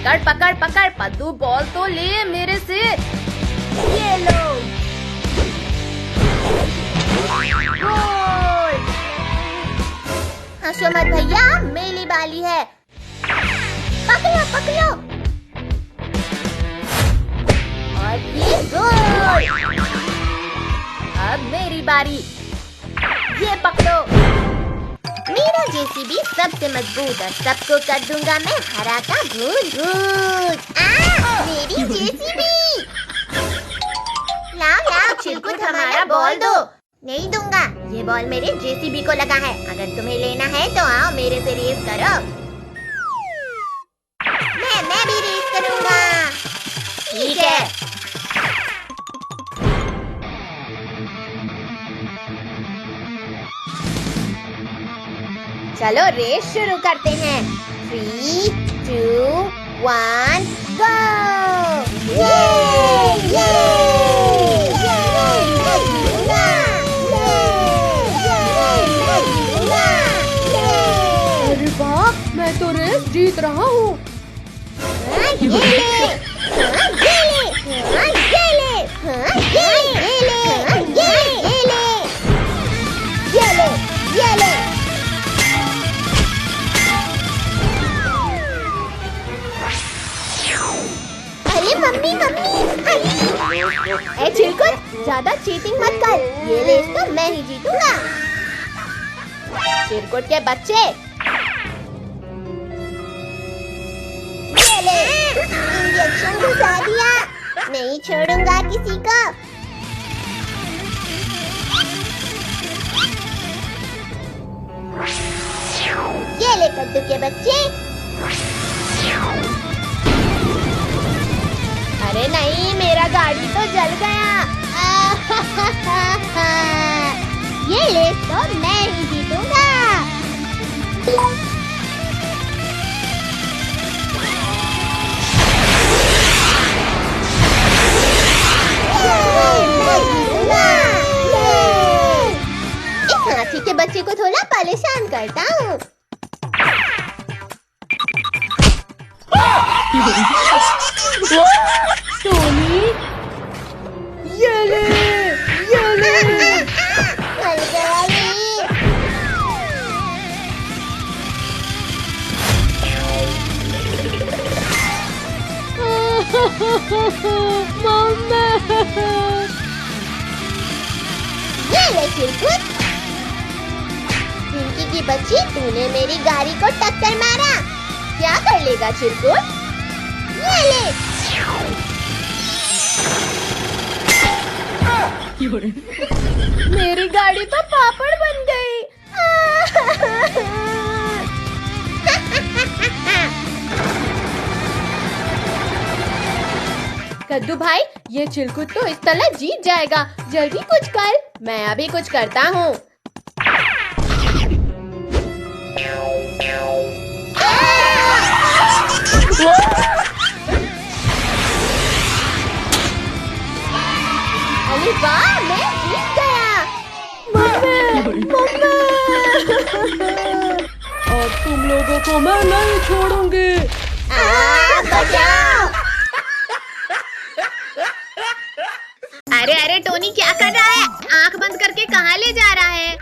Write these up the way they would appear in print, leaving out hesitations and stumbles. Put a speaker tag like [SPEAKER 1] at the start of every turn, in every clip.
[SPEAKER 1] पकड़ पकड़ पकड़ पद्दू, बॉल तो ले मेरे से। ये लो गोल।
[SPEAKER 2] हंसो मत भैया, मेरी बारी है। पकड़ो पकड़ो और ये गोल।
[SPEAKER 1] अब मेरी बारी, ये पकड़ो।
[SPEAKER 2] मेरा जेसीबी सबसे मजबूत और सबको कर दूंगा मैं हरा का भून भून। मेरी जेसीबी। लाओ लाओ चिरकुट, हमारा बॉल दो। नहीं दूंगा, ये बॉल मेरे जेसीबी को लगा है। अगर तुम्हें लेना है तो आओ मेरे से रेस करो। मैं भी रेस करूंगा।
[SPEAKER 1] ठीक है।
[SPEAKER 2] चलो रेस शुरू करते हैं। 3, 2, 1, गो! ये!
[SPEAKER 1] अरे वाह, मैं तो रेस जीत रहा हूँ।
[SPEAKER 2] अरे मम्मी मम्मी, ए चिरकुट, ज्यादा चीटिंग मत कर। ये रेस तो मैं ही जीतूंगा।
[SPEAKER 1] चिरकुट के बच्चे,
[SPEAKER 2] ये ले, इंजेक्शन घुसा दिया। नहीं छोड़ूंगा किसी को। ये ले कद्दू के बच्चे।
[SPEAKER 1] अरे नहीं, मेरा गाड़ी तो जल गया।
[SPEAKER 2] ये रेस तो मैं ही जीतूंगा। इस हाथी के बच्चे को थोड़ा परेशान करता हूँ।
[SPEAKER 1] टोनी, ये ले, ये ले।
[SPEAKER 2] मर गया ये।
[SPEAKER 1] मम्मा।
[SPEAKER 2] ये ले चिरकुट। पिंकी की बच्ची, तूने मेरी गाड़ी को टक्कर मारा।
[SPEAKER 1] क्या कर लेगा चिरकुट?
[SPEAKER 2] ये ले।
[SPEAKER 1] मेरी गाड़ी तो पापड़ बन गई। कद्दू भाई, ये चिरकुट तो इस तरह जीत जाएगा। जल्दी कुछ कर। मैं अभी कुछ करता हूँ।
[SPEAKER 2] अरे वाह, मैं जीत गया।
[SPEAKER 1] मम्मी। और तुम लोगों को मैं नहीं छोड़ूंगी।
[SPEAKER 2] बचाओ।
[SPEAKER 1] अरे अरे टोनी, क्या कर रहा है? आंख बंद करके कहाँ ले जा रहा है?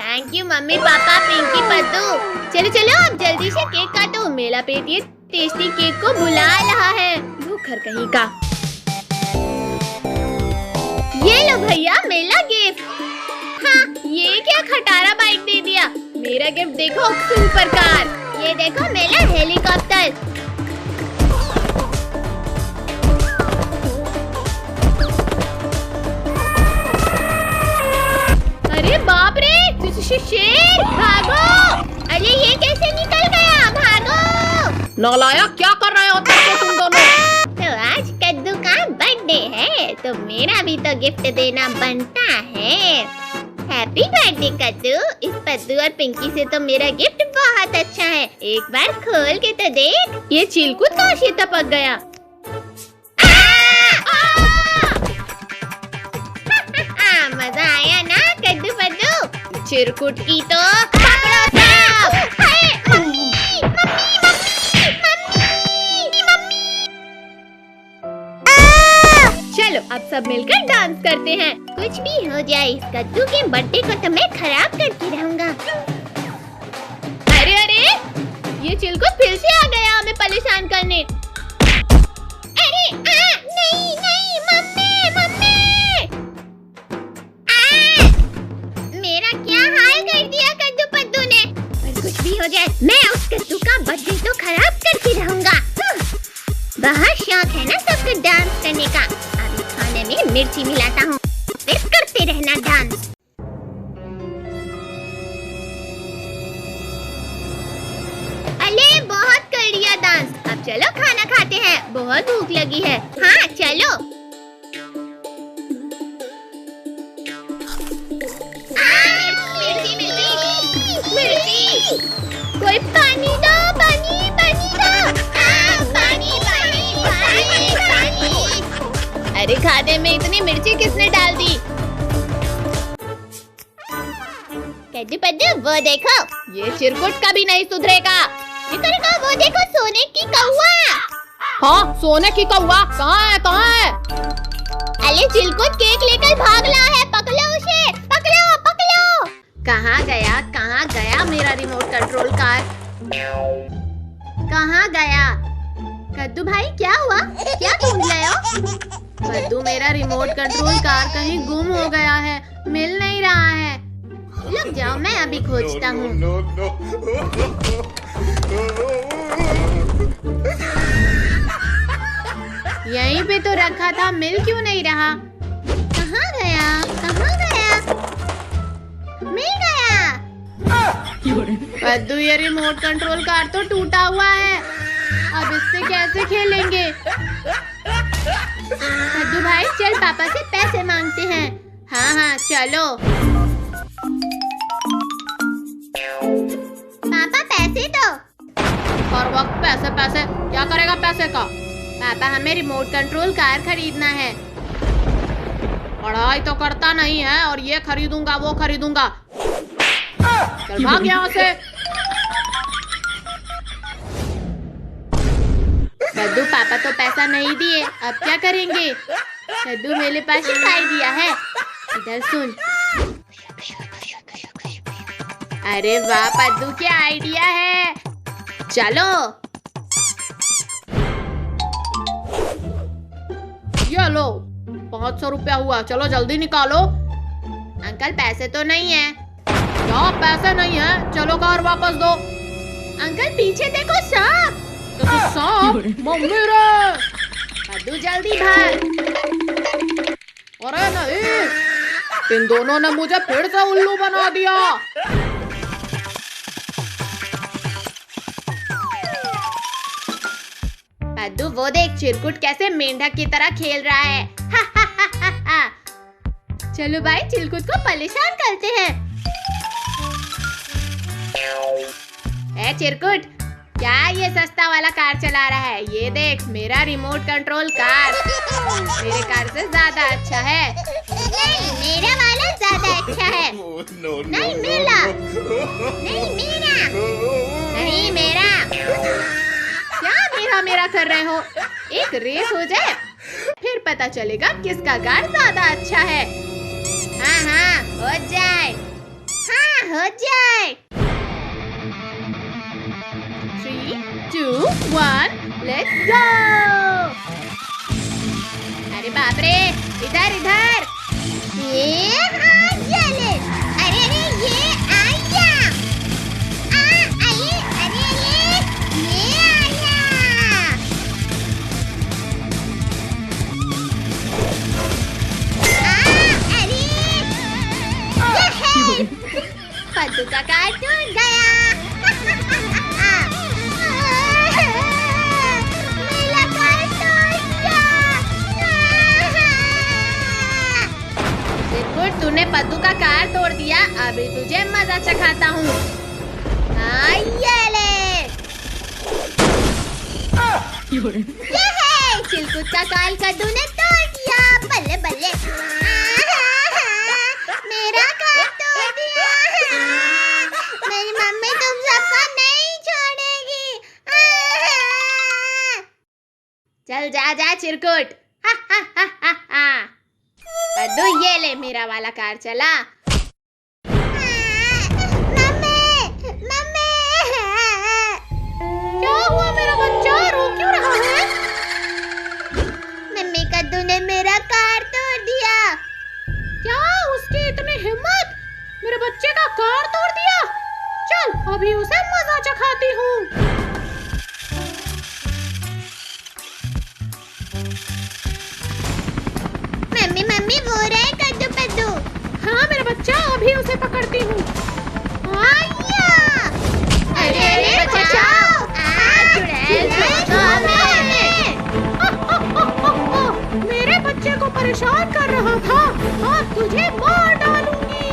[SPEAKER 1] Thank you mummy papa Pinky पद्दू। चलो चलो, अब जल्दी से केक काटो। मेला पेट ये टेस्टी केक को बुला रहा है। भूखर कहीं का। ये लो भैया, मेला गिफ्ट। हाँ, ये क्या खटारा बाइक दे दिया। मेरा गिफ्ट देखो, सुपर कार। ये देखो मेला हेलीकॉप्टर। अरे बाप रे, शेर भागो। अरे ये कैसे निकल गया? भागो। नालायक, क्या कर रहे हो तुम दोनों?
[SPEAKER 2] तो आज कद्दू का बर्थडे है, तो मेरा भी तो गिफ्ट देना बनता है। हैप्पी बर्थडे कद्दू। इस पद्दू और पिंकी से तो मेरा गिफ्ट बहुत अच्छा है। एक बार खोल के तो देख।
[SPEAKER 1] ये चिलकुट कहाँ से टपक गया?
[SPEAKER 2] मजा आया ना कद्दू पद्दू?
[SPEAKER 1] चिरकुट
[SPEAKER 2] की तो पकड़ो था।
[SPEAKER 1] सब।
[SPEAKER 2] Hi, mummy, mummy, mummy, mummy, mummy.
[SPEAKER 1] चलो अब सब मिलकर डांस करते हैं।
[SPEAKER 2] कुछ भी हो जाए, इस कद्दू के बर्थडे को तो मैं खराब करके रहूंगा।
[SPEAKER 1] अरे अरे, ये चिलकुट फिर से आ गया हमें परेशान करने।
[SPEAKER 2] अरे नहीं नहीं, मम्मी मम्मी। मेरा क्या हाल कर दिया कद्दू पद्दू ने। पर कुछ भी हो जाए, मैं उस कद्दू का बर्थडे तो खराब करके रहूंगा। बहुत शौक है ना सबको डांस करने का। अभी खाने में मिर्ची मिलाता हूँ, फिर करते रहना डांस। अरे बहुत कर लिया डांस, अब चलो खाना खाते हैं, बहुत भूख लगी है। हाँ चलो। मिर्ची मिर्ची मिर्ची,
[SPEAKER 1] कोई पानी दो, पानी पानी दो।
[SPEAKER 2] पानी पानी पानी पानी।
[SPEAKER 1] अरे खाने में इतनी मिर्ची किसने डाल दी?
[SPEAKER 2] कद्दू पद्दू वो देखो।
[SPEAKER 1] ये चिरकुट कभी नहीं सुधरेगा।
[SPEAKER 2] निकल वो देखो, सोने की कौवा।
[SPEAKER 1] हाँ, सोने की कौवा कहाँ है, कहाँ है?
[SPEAKER 2] अरे चिलकुट केक लेकर भाग रहा है, पकड़ो उसे, पकड़ो पकड़ो।
[SPEAKER 1] कहाँ गया मेरा रिमोट कंट्रोल कार? कहाँ गया? कद्दू भाई क्या हुआ, क्या ढूंढ रहे हो? कद्दू मेरा रिमोट कंट्रोल कार कहीं गुम हो गया है, मिल नहीं रहा है। रुक जाओ, मैं अभी खोजता हूँ। यहीं पे तो रखा था, मिल क्यों नहीं रहा? कहाँ गया, कहाँ गया? मिल गया। कद्दू ये रिमोट कंट्रोल कार तो टूटा हुआ है, अब इससे कैसे खेलेंगे? कद्दू भाई चल पापा से पैसे मांगते हैं। हाँ हाँ चलो।
[SPEAKER 2] पापा पैसे दो।
[SPEAKER 1] हर वक्त पैसे पैसे, क्या करेगा पैसे का? पापा हमें रिमोट कंट्रोल कार खरीदना है। पढ़ाई तो करता नहीं है और ये खरीदूंगा वो खरीदूंगा। चल भाग यहाँ से। कद्दू पापा तो पैसा नहीं दिए, अब क्या करेंगे? कद्दू मेरे पास एक आइडिया है, इधर सुन। अरे वाह कद्दू, क्या आइडिया है। चलो ये लो, 500 रुपया हुआ, चलो जल्दी निकालो। अंकल पैसे तो नहीं है। क्या पैसे नहीं है? चलो कार वापस दो। अंकल पीछे देखो, सांप। तो सांप मम्मी रे। कद्दू जल्दी भाग। अरे नहीं, इन दोनों ने मुझे फिर से उल्लू बना दिया। कद्दू वो देख, चिरकुट कैसे मेंढक की तरह खेल रहा है। हा, हा, हा, हा, हा। चलो भाई चिरकुट को परेशान करते हैं। ए चिरकुट, क्या ये सस्ता वाला कार चला रहा है? ये देख मेरा रिमोट कंट्रोल कार मेरे कार से ज्यादा अच्छा है।
[SPEAKER 2] नहीं, मेरा वाला ज्यादा अच्छा है। नहीं मेरा, नहीं मेरा,
[SPEAKER 1] नहीं मेरा। क्या मेरा कर रहे हो? एक रेस हो जाए, फिर पता चलेगा किसका कार ज्यादा अच्छा है। हाँ हाँ हो जाए,
[SPEAKER 2] हाँ हो जाए।
[SPEAKER 1] 3, 2, 1, लेट्स गो। अरे बाप रे, इधर इधर।
[SPEAKER 2] ये हाँ चले। अरे अरे ये आया। आइए, अरे ये आया। अरे ये
[SPEAKER 1] कद्दू का कार
[SPEAKER 2] टूट गया। मेरा कार टूट गया।
[SPEAKER 1] चिरकुट, तूने कद्दू का कार तोड़ दिया, अभी तुझे मजा चखाता हूँ। हाँ ये ले।
[SPEAKER 2] ये है, चिलकुट का कार कद्दू ने तोड़ दिया। बल्ले बल्ले। मेरा कार तोड़ दिया। मेरी मम्मी तुम सब
[SPEAKER 1] चल जा जा चिरकुट। हा हा हा हा हा। पद्दू ये ले मेरा वाला कार चला। क्या हुआ मेरा बच्चा, रो क्यों रहा है?
[SPEAKER 2] मम्मी कद्दू ने मेरा कार तोड़ दिया।
[SPEAKER 1] क्या उसकी इतनी हिम्मत, मेरे बच्चे का कार तोड़ दिया। चल अभी उसे मजा चखाती हूँ।
[SPEAKER 2] मम्मी मम्मी वो रहे कद्दू पद्दू।
[SPEAKER 1] हाँ मेरा बच्चा, अभी उसे पकड़ती हूँ।
[SPEAKER 2] आया!
[SPEAKER 1] अरे अरे बचाओ।
[SPEAKER 2] चुड़ैल
[SPEAKER 1] मेरे बच्चे को परेशान कर रहा था और तुझे मार डालूंगी।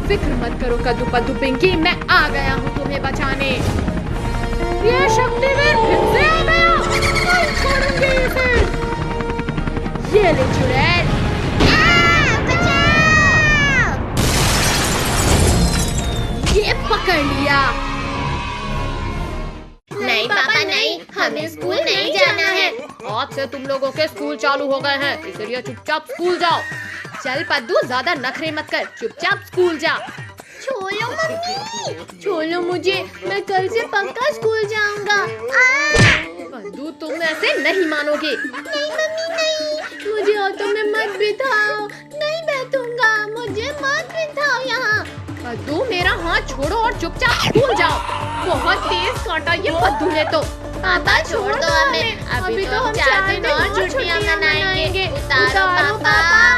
[SPEAKER 1] फिक्र मत करो कद्दू पद्दू पिंकी, मैं आ गया हूँ तुम्हें बचाने। ये शक्तिवीर फिर से आ गया, नहीं छोड़ूंगी इसे। ये ले चुड़ैल। ये पकड़ लिया।
[SPEAKER 2] नहीं पापा नहीं, हमें स्कूल नहीं जाना है।
[SPEAKER 1] आज से तुम लोगों के स्कूल चालू हो गए हैं, इसलिए चुपचाप स्कूल जाओ। चल पद्दू ज्यादा नखरे मत कर, चुपचाप स्कूल जा।
[SPEAKER 2] छोड़ो मम्मी।
[SPEAKER 1] छोड़ो मुझे, मैं कल से पक्का स्कूल जाऊंगा। पद्दू तुम ऐसे नहीं मानोगे।
[SPEAKER 2] नहीं मम्मी नहीं।
[SPEAKER 1] मुझे ऑटो में मत बिठाओ। नहीं बैठूंगा, मुझे मत बिठाओ यहाँ। पद्दू मेरा हाथ छोड़ो और चुपचाप स्कूल जाओ। बहुत तेज काटा ये पद्दू ने तो।
[SPEAKER 2] पापा छोड़ दो हमें, अभी तो हम 4 दिन और छुट्टियां मनाएंगे। उतारो पापा,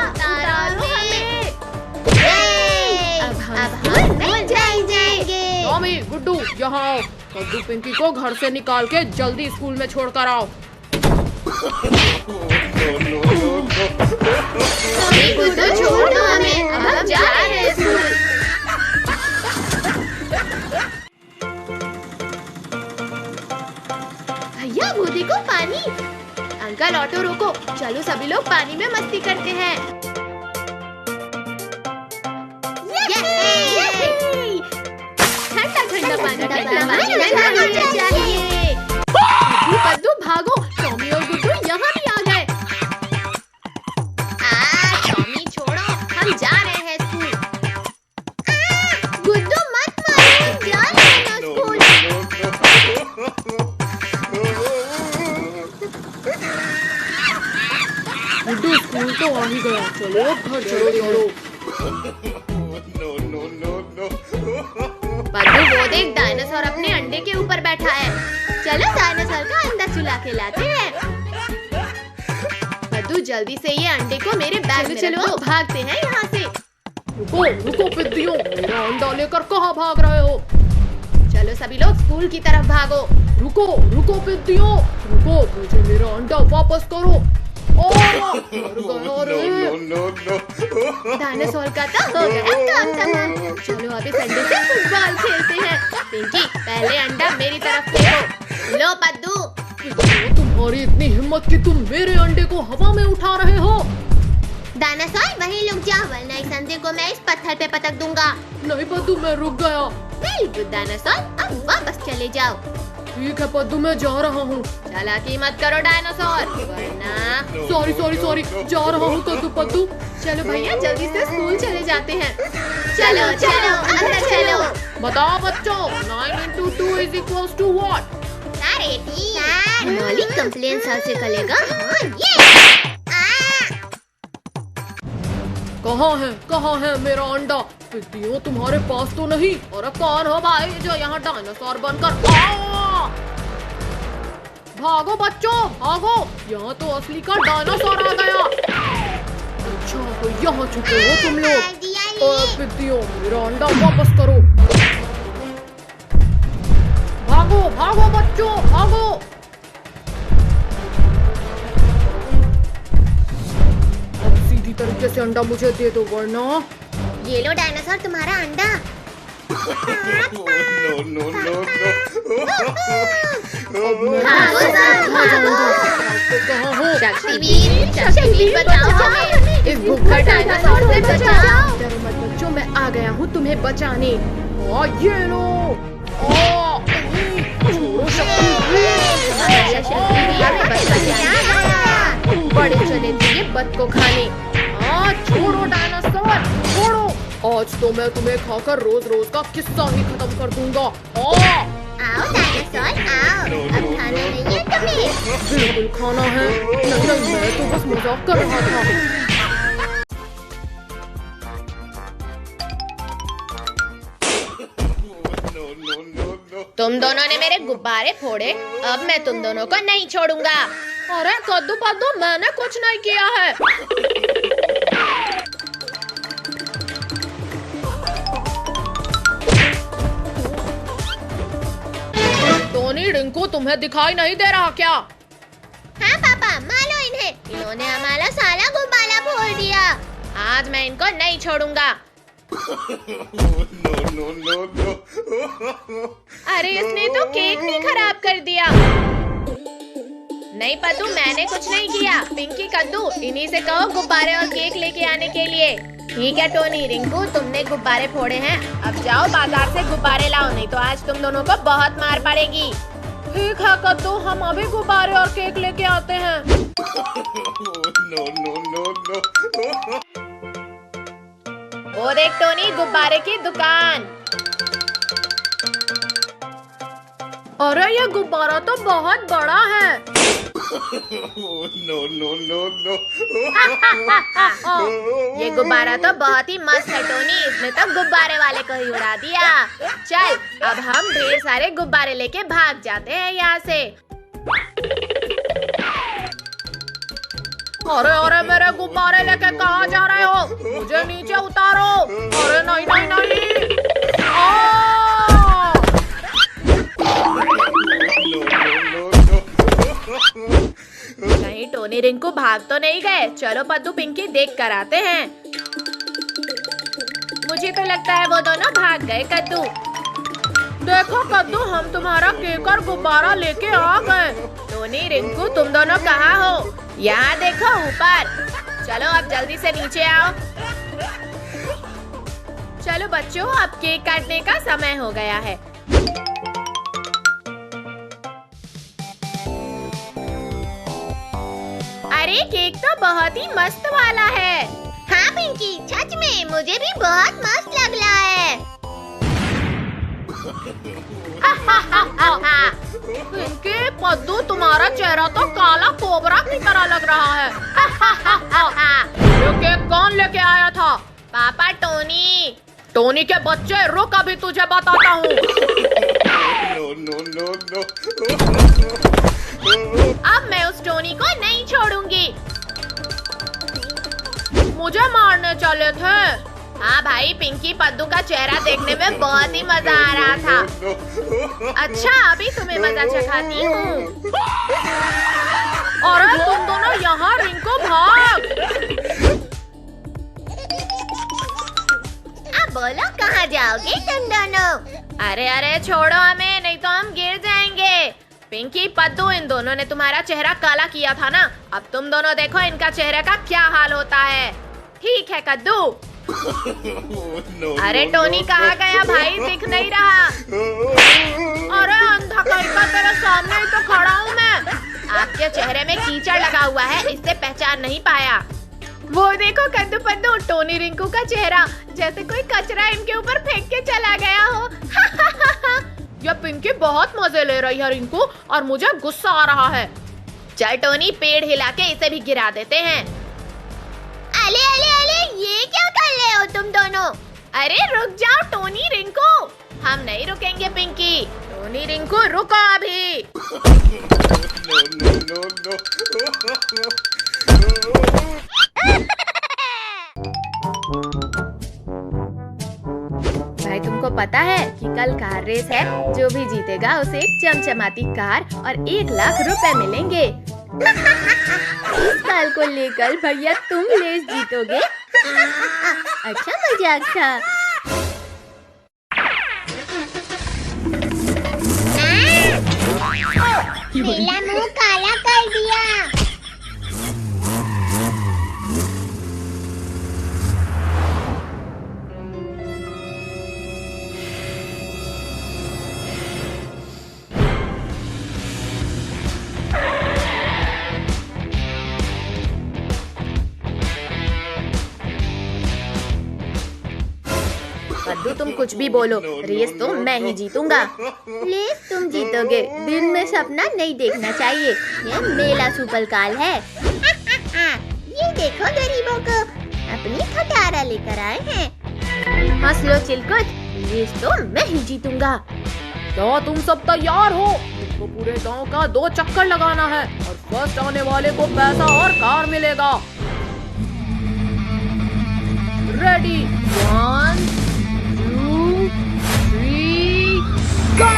[SPEAKER 2] उतारो हमें। अब हम नहीं जाएंगे।
[SPEAKER 1] टॉमी, गुड्डू यहाँ आओ। पद्दू पिंकी को घर से निकाल के जल्दी स्कूल में छोड़ कर आओ।
[SPEAKER 2] गुड्डू छोड़ दो हमें, अब हम जा रहे हैं स्कूल।
[SPEAKER 1] भैया वो देखो पानी। अंकल ऑटो रोको, चलो सभी लोग पानी में मस्ती करते हैं। ठंडा ठंडा पानी, ठंडा पानी चाहिए। पद्दू भागो, टॉमी और गुड्डू यहाँ भी आ गए।
[SPEAKER 2] टॉमी छोड़ो, हम जा रहे हैं स्कूल।
[SPEAKER 1] गुड्डू मत मारो, जा रहे हैं स्कूल। गुड्डू स्कूल तो आ ही गया, चलो घर चलो चलो। पद्दू वो देख, डायनासोर अपने अंडे के ऊपर बैठा है। चलो डायनासोर का अंडा चुला के लाते हैं। पद्दू जल्दी से ये अंडे को मेरे बैग में चलो भागते हैं यहाँ से। रुको रुको पिद्दियों, मेरा अंडा लेकर कहाँ भाग रहे हो? चलो सभी लोग स्कूल की तरफ भागो। रुको रुको पिद्दियों, रुको, मुझे मेरा अंडा वापस करो। डायनासोर का तो हो गया काम तमाम। चलो अभी संडे से फुटबॉल खेलते हैं। पिंकी पहले अंडा मेरी तरफ फेंको। लो पद्दू। तुम्हारी इतनी हिम्मत कि तुम मेरे अंडे को हवा में उठा रहे हो।
[SPEAKER 2] डायनासोर वहीं रुक जा, वरना इस अंडे को मैं इस पत्थर पे पटक दूंगा।
[SPEAKER 1] नहीं पद्दू, मैं रुक गया।
[SPEAKER 2] वेरी गुड डायनासोर, अब वापस चले जाओ।
[SPEAKER 1] ठीक है पद्दू, मैं जा रहा हूँ। चालाकी मत करो डायनासोर, वरना। सॉरी सॉरी सॉरी, जा रहा हूँ कद्दू पद्दू। चलो भैया जल्दी से स्कूल चले जाते हैं।
[SPEAKER 2] चलो चलो अंदर चलो।
[SPEAKER 1] बताओ बच्चों, 9 into 2 is equals to what?
[SPEAKER 2] मौलिक कंप्लेन सर से करेगा। ये
[SPEAKER 1] कहाँ है मेरा अंडा? पिद्दियों तुम्हारे पास तो नहीं। और कौन हो भाई जो यहाँ डायनासोर बनकर भागो बच्चों भागो, यहाँ तो असली का डायनासोर आ गया। अच्छा तो यहाँ छुपे हो तुम लोग। और पिद्दियों मेरा अंडा वापस करो। भागो भागो बच्चों भागो। अब सीधी तरीके से अंडा मुझे दे दो, वरना।
[SPEAKER 2] ये लो डायनासोर तुम्हारा अंडा।
[SPEAKER 1] शक्तिवीर बचाओ हमें, इस भूखा डायनासोर से बचाओ। डरो मत बच्चों, मैं आ गया हूँ तुम्हें बचाने। ये लो। सबको खानी। हाँ छोड़ो डायनासोर, छोड़ो। आज तो मैं तुम्हें खाकर रोज रोज का किस्सा ही खत्म कर दूंगा।
[SPEAKER 2] आओ डायनासोर आओ, अब खाना नहीं है तुम्हें?
[SPEAKER 1] बिल्कुल खाना है। नहीं मैं तो बस मजाक कर रहा था। तुम दोनों ने मेरे गुब्बारे फोड़े, अब मैं तुम दोनों को नहीं छोड़ूंगा। अरे कद्दू पद्दू, मैंने कुछ नहीं किया है। टोनी रिंकू, तुम्हें दिखाई नहीं दे रहा क्या?
[SPEAKER 2] हाँ पापा, मारो इन्हें, इन्होंने हमारा सारा गुब्बारा फोड़ दिया।
[SPEAKER 1] आज मैं इनको नहीं छोड़ूंगा। अरे इसने तो केक भी खराब कर दिया। नहीं पद्दू, मैंने कुछ नहीं किया। पिंकी कद्दू, इन्हीं से कहो गुब्बारे और केक लेके आने के लिए। ठीक है टोनी रिंकू, तुमने गुब्बारे फोड़े हैं, अब जाओ बाजार से गुब्बारे लाओ, नहीं तो आज तुम दोनों को बहुत मार पड़ेगी। ठीक है कद्दू, हम अभी गुब्बारे और केक लेके आते हैं। वो देख टोनी, गुब्बारे की दुकान। अरे ये गुब्बारा तो बहुत बड़ा है। ये गुब्बारा तो बहुत ही मस्त है टोनी, इसने तो गुब्बारे वाले को ही उड़ा दिया। चल अब हम ढेर सारे गुब्बारे लेके भाग जाते हैं यहाँ से। अरे अरे मेरे गुब्बारे लेके कहाँ जा रहे हो? मुझे नीचे उतारो। अरे नहीं नहीं नहीं। नहीं टोनी रिंकू भाग तो नहीं गए। चलो पद्दू पिंकी देख कर आते हैं। मुझे तो लगता है वो दोनों भाग गए। कद्दू देखो कद्दू, हम तुम्हारा केक और गुब्बारा लेके आ गए। टोनी रिंकू, तुम दोनों कहाँ हो? यहाँ देखो ऊपर। चलो अब जल्दी से नीचे आओ। चलो बच्चों, अब केक काटने का समय हो गया है। अरे केक तो बहुत ही मस्त वाला है।
[SPEAKER 2] हाँ पिंकी, सच में मुझे भी बहुत मस्त लग रहा है।
[SPEAKER 1] पिंकी पद्दू, तुम्हारा चेहरा तो काला कोबरा की तरह लग रहा है। ये केक कौन लेके आया था?
[SPEAKER 2] पापा टोनी।
[SPEAKER 1] टोनी के बच्चे, रुक अभी तुझे बताता हूँ। अब मैं उस टोनी को नहीं छोड़ूंगी। मुझे मारने चले थे। हाँ भाई, पिंकी पद्दू का चेहरा देखने में बहुत ही मजा आ रहा था। अच्छा अभी तुम्हें मजा चखाती हूँ। अरे तुम दोनों यहाँ, रिंकू भाग।
[SPEAKER 2] अब बोलो कहाँ जाओगे तुम दोनों?
[SPEAKER 1] अरे अरे छोड़ो हमें, नहीं तो हम गिर जाएंगे। पिंकी पद्दू, इन दोनों ने तुम्हारा चेहरा काला किया था ना, अब तुम दोनों देखो इनका चेहरे का क्या हाल होता है। ठीक है कद्दू। अरे टोनी कहाँ गया भाई, दिख नहीं रहा। अरे अंधा कहीं का, तेरे सामने ही तो खड़ा हूँ मैं। आपके चेहरे में कीचड़ लगा हुआ है, इससे पहचान नहीं पाया। वो देखो कद्दू पद्दू, टोनी रिंकू का चेहरा जैसे कोई कचरा इनके ऊपर फेंक के चला गया हो। यह पिंकी बहुत मजे ले रही है रिंकू, और मुझे गुस्सा आ रहा है। चल टोनी, पेड़ हिला के इसे भी गिरा देते हैं।
[SPEAKER 2] अले अले अले, ये क्या कर रहे हो तुम दोनों?
[SPEAKER 1] अरे रुक जाओ टोनी रिंकू। हम नहीं रुकेंगे पिंकी। टोनी रिंकू रुको अभी। भाई तुमको पता है कि कल कार रेस है, जो भी जीतेगा उसे एक चमचमाती कार और 1 लाख रुपए मिलेंगे। इस साल को लेकर भैया तुम रेस जीतोगे।
[SPEAKER 2] अच्छा मजाक था। मेरा मुंह काला कर दिया।
[SPEAKER 1] कुछ भी बोलो, रेस तो मैं ही जीतूंगा।
[SPEAKER 2] प्लीज तुम जीतोगे, दिन में सपना नहीं देखना चाहिए, ये मेला सुपरकाल है। ये देखो गरीबों को, अपनी खटारा लेकर आए हैं।
[SPEAKER 1] हंस लो चिलकुट, रेस तो मैं ही जीतूंगा।
[SPEAKER 3] क्या तुम सब तैयार हो? तो पूरे गांव का 2 चक्कर लगाना है और फर्स्ट आने वाले को पैसा और कार मिलेगा। रेडी, 1 2 3 गो!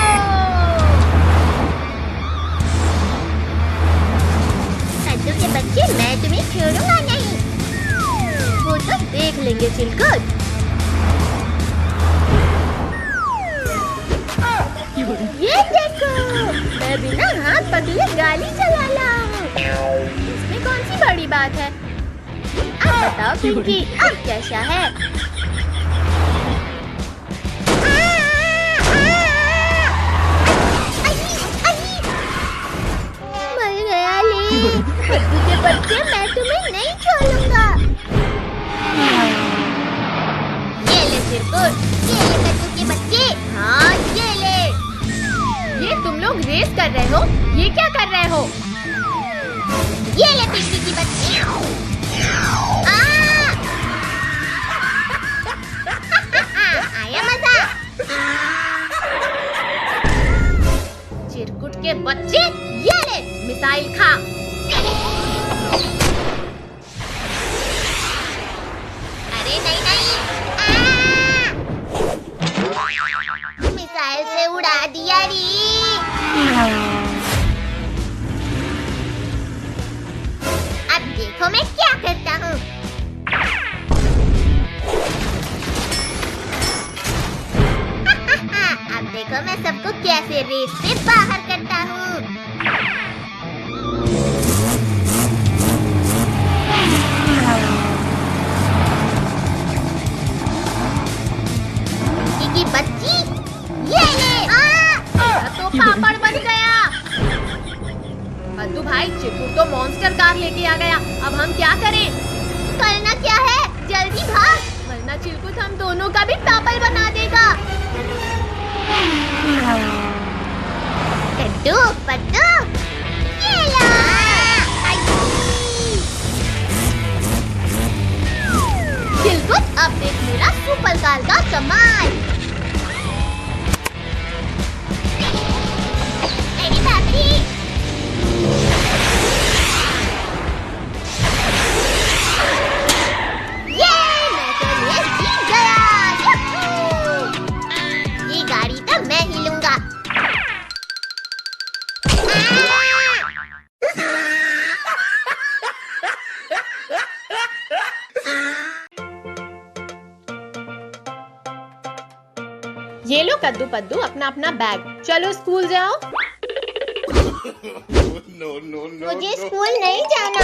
[SPEAKER 2] कद्दू के बच्चे, मैं तुम्हें छोड़ूंगा नहीं। वो तो देख लेंगे चिलकुट। ये देखो, मैं बिना हाथ पकड़े गाड़ी चला रहा हूँ। इसमें कौन सी बड़ी बात है? अब बताओ पिंकी, अब कैसा है? मर गया ले। कद्दू के बच्चे, मैं तुम्हें नहीं छोड़ूंगा। ये ले चिरकुट, ये ले कद्दू के बच्चे, हाँ ये ले।
[SPEAKER 1] ये तुम लोग रेस कर रहे हो? ये क्या कर रहे हो?
[SPEAKER 2] ये ले पिंकी की बच्ची। आया मजा।
[SPEAKER 1] चिरकुट के बच्चे, ये ले मिसाइल खा।
[SPEAKER 2] अरे नहीं नहीं, मिसाइल से उड़ा दिया री। अब देखो मैं क्या करता हूँ। अब देखो मैं सबको कैसे रेस से बाहर करता हूँ। की बच्ची, ये ले।
[SPEAKER 1] तो पापड़ बन गया। कद्दू भाई, चिरकुट तो मॉन्स्टर कार लेके आ गया, अब हम क्या करें?
[SPEAKER 2] करना क्या है, जल्दी भाग,
[SPEAKER 1] वरना चिरकुट हम दोनों का भी पापड़ बना देगा।
[SPEAKER 2] कद्दू पद्दू, ये लो। चिलकुट, अब देख मेरा सुपरकार का कमाल। मेरी भाभी, ये मैं तो रेस जीत गया। यूहू! ये गाड़ी तो मैं ही लूंगा।
[SPEAKER 1] ये लो कद्दू पद्दू, अपना अपना बैग, चलो स्कूल जाओ।
[SPEAKER 2] मुझे स्कूल नहीं जाना।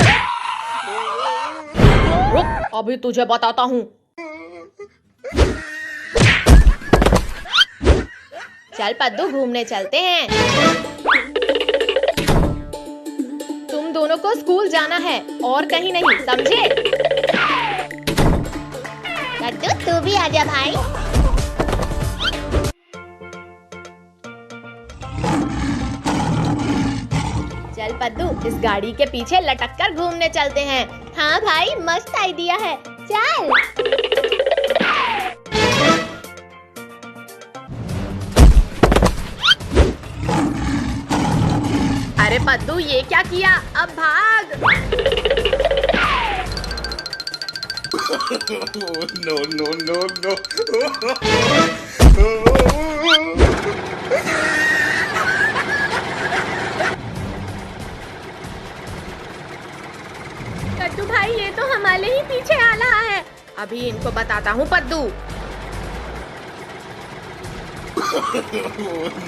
[SPEAKER 3] रुक, अभी तुझे बताता हूँ।
[SPEAKER 1] चल पद्दू, घूमने चलते हैं। तुम दोनों को स्कूल जाना है और कहीं नहीं, समझे?
[SPEAKER 2] कद्दू तू भी आजा भाई।
[SPEAKER 1] चल पद्दू, इस गाड़ी के पीछे लटक कर घूमने चलते हैं।
[SPEAKER 2] हाँ भाई, मस्त आइडिया है, चल।
[SPEAKER 1] अरे पद्दू, ये क्या किया? अब भाग।
[SPEAKER 4] No, no, no, no.
[SPEAKER 1] कद्दू भाई, ये तो हमारे ही पीछे आ रहा है। अभी इनको बताता हूँ पद्दू।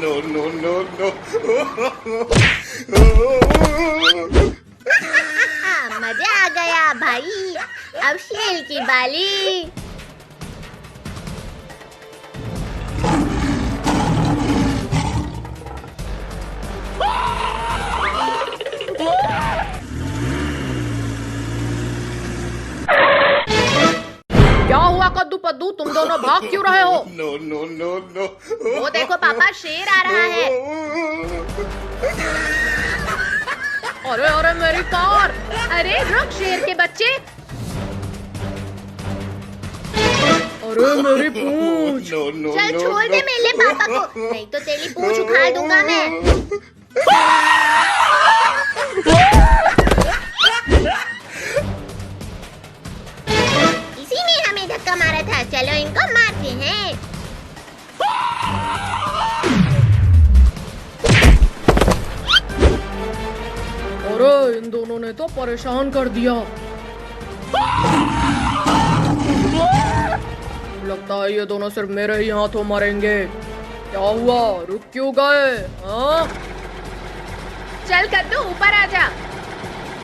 [SPEAKER 4] No, no, no, no.
[SPEAKER 2] मजा आ गया भाई, अब शेर की बाली।
[SPEAKER 3] क्या हुआ कद्दू पद्दू, तुम दोनों भाग क्यों रहे हो?
[SPEAKER 4] No, no, no, no.
[SPEAKER 1] वो देखो पापा, शेर आ रहा है।
[SPEAKER 3] अरे अरे मेरी कार!
[SPEAKER 1] अरे रुक शेर के बच्चे।
[SPEAKER 3] अरे मेरी पूंछ!
[SPEAKER 4] No, no,
[SPEAKER 2] चल
[SPEAKER 4] no,
[SPEAKER 2] छोड़ दे
[SPEAKER 4] no.
[SPEAKER 2] मेरे पापा को, नहीं तो तेरी पूंछ उखाड़ दूंगा मैं। इसी ने हमें धक्का मारा था, चलो इनको मारते हैं।
[SPEAKER 3] अरे इन दोनों ने तो परेशान कर दिया। लगता है ये दोनों सिर्फ मेरे ही हाथों मरेंगे। क्या हुआ, रुक क्यों गए? हाँ?
[SPEAKER 1] चल कद्दू ऊपर आ जा।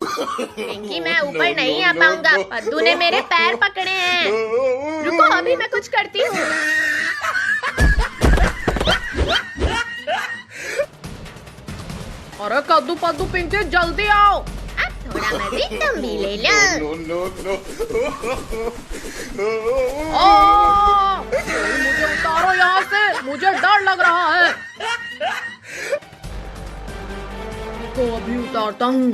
[SPEAKER 1] पिंकी मैं ऊपर नहीं आ पाऊंगा, पद्दू ने मेरे पैर पकड़े हैं। रुको अभी मैं कुछ करती हूँ।
[SPEAKER 3] अरे कद्दू पद्दू पिंकी जल्दी आओ।
[SPEAKER 2] अब थोड़ा मजे तुम भी ले लो।
[SPEAKER 4] No, no, no.
[SPEAKER 3] मुझे उतारो यहाँ से, मुझे डर लग रहा है। तो अभी उतारता हूँ।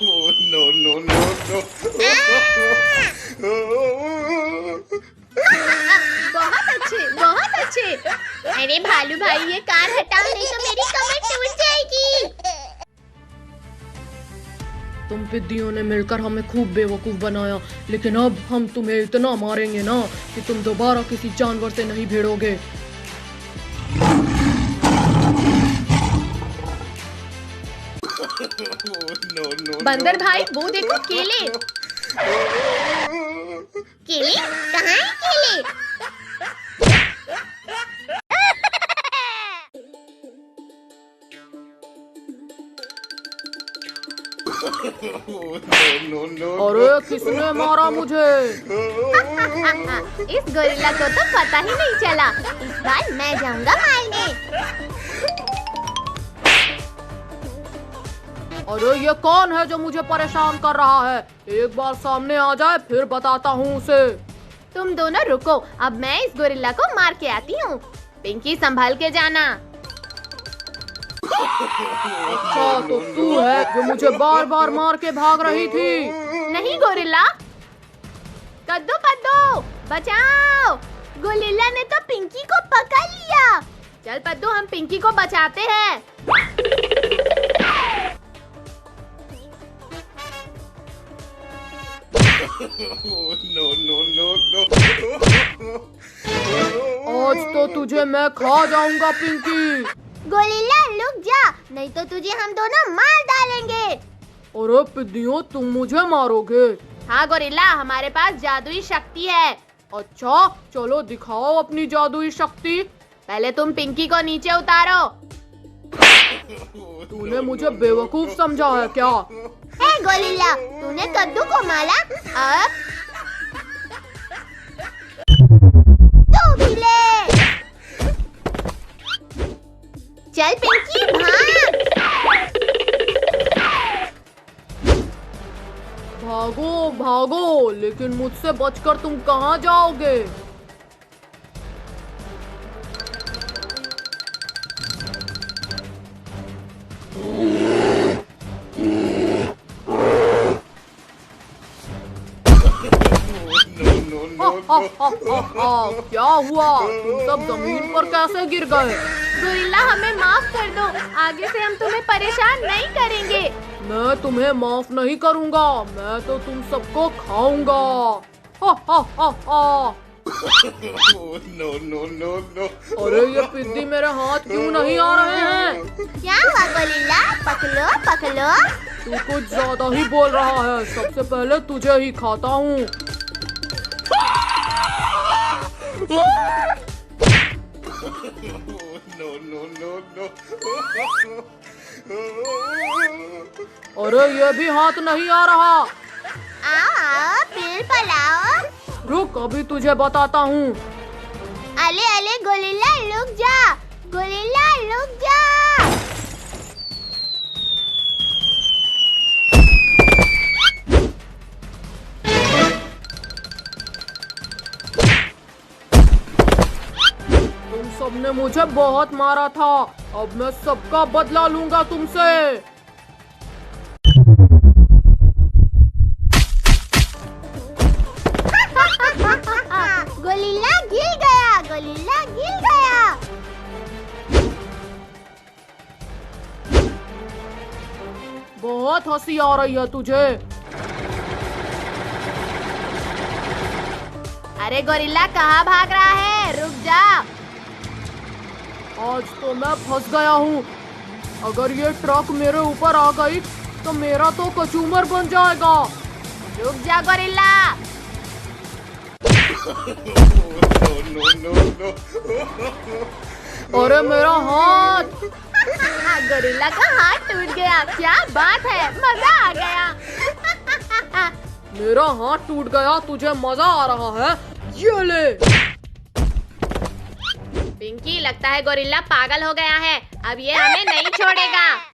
[SPEAKER 4] No, no, no, no.
[SPEAKER 1] बहुत अच्छे, बहुत अच्छे।
[SPEAKER 2] अरे भालू भाई ये कार हटाओ, नहीं तो मेरी कमर टूट जाएगी।
[SPEAKER 3] तुम पिद्दियों ने मिलकर हमें खूब बेवकूफ बनाया, लेकिन अब हम तुम्हें इतना मारेंगे ना कि तुम दोबारा किसी जानवर से नहीं भिड़ोगे।
[SPEAKER 4] No, no.
[SPEAKER 1] बंदर भाई वो देखो केले।
[SPEAKER 2] केले कहाँ है केले?
[SPEAKER 4] No, no, no.
[SPEAKER 3] अरे किसने मारा मुझे?
[SPEAKER 2] इस गोरिल्ला को तो पता ही नहीं चला। इस बार मैं जाऊंगा मारने।
[SPEAKER 3] अरे ये कौन है जो मुझे परेशान कर रहा है? एक बार सामने आ जाए फिर बताता हूँ उसे।
[SPEAKER 1] तुम दोनों रुको, अब मैं इस गोरिल्ला को मार के आती हूँ। पिंकी संभाल के जाना।
[SPEAKER 3] अच्छा तो तू है जो मुझे बार बार मार के भाग रही थी?
[SPEAKER 1] नहीं गोरिल्ला। कद्दू पद्दू बचाओ, गोरिल्ला ने तो पिंकी को पकड़ लिया। चल पद्दू हम पिंकी को बचाते हैं।
[SPEAKER 4] No, no, no, no.
[SPEAKER 3] आज तो तुझे मैं खा जाऊंगा पिंकी।
[SPEAKER 2] गोरिल्ला रुक जा, नहीं तो तुझे हम दोनों मार डालेंगे।
[SPEAKER 3] अरे पिद्दियों तुम मुझे मारोगे?
[SPEAKER 1] हाँ गोरिल्ला, हमारे पास जादुई शक्ति है।
[SPEAKER 3] अच्छा चलो दिखाओ अपनी जादुई शक्ति।
[SPEAKER 1] पहले तुम पिंकी को नीचे उतारो।
[SPEAKER 3] तूने मुझे बेवकूफ समझा है क्या?
[SPEAKER 2] हे गोरिल्ला, तूने कद्दू को मारा, अब तू भी ले। चल पिंकी भाग।
[SPEAKER 3] भागो भागो, लेकिन मुझसे बचकर तुम कहाँ जाओगे? क्या हुआ? तुम सब जमीन पर कैसे गिर गए?
[SPEAKER 1] गोरिल्ला हमें माफ कर दो, आगे से हम तुम्हें परेशान नहीं करेंगे।
[SPEAKER 3] मैं तुम्हें माफ नहीं करूंगा, मैं तो तुम सबको खाऊंगा। हा हा हा हा।
[SPEAKER 4] No, no, no, no.
[SPEAKER 3] अरे ये पिद्दी मेरे हाथ क्यों नहीं आ रहे हैं?
[SPEAKER 2] क्या हुआ गोरिल्ला? पकड़ो पकड़ो।
[SPEAKER 3] तू कुछ ज्यादा ही बोल रहा है, सबसे पहले तुझे ही खाता हूँ।
[SPEAKER 4] No, no, no, no.
[SPEAKER 3] अरे ये भी हाथ नहीं आ रहा।
[SPEAKER 2] आओ फिर पलाओ।
[SPEAKER 3] रुक अभी तुझे बताता हूँ।
[SPEAKER 2] अले अले गोरिल्ला रुक जा, गोरिल्ला रुक जा।
[SPEAKER 3] तुम सबने मुझे बहुत मारा था, अब मैं सबका बदला लूंगा तुमसे।
[SPEAKER 2] गोरिल्ला गिर गया, गोरिल्ला गिर गया।
[SPEAKER 3] बहुत हंसी आ रही है तुझे।
[SPEAKER 2] अरे गोरिल्ला कहाँ भाग रहा है? रुक जा।
[SPEAKER 3] आज तो मैं फंस गया हूँ। अगर ये ट्रक मेरे ऊपर आ गई तो मेरा तो कचूमर बन जाएगा।
[SPEAKER 2] रुक जा गोरिल्ला।
[SPEAKER 3] अरे मेरा हाथ।
[SPEAKER 2] गोरिल्ला का हाथ टूट गया। क्या बात है, मजा आ गया।
[SPEAKER 3] मेरा हाथ टूट गया, तुझे मजा आ रहा है? ये ले।
[SPEAKER 1] पिंकी, लगता है गोरिल्ला पागल हो गया है, अब ये हमें नहीं छोड़ेगा।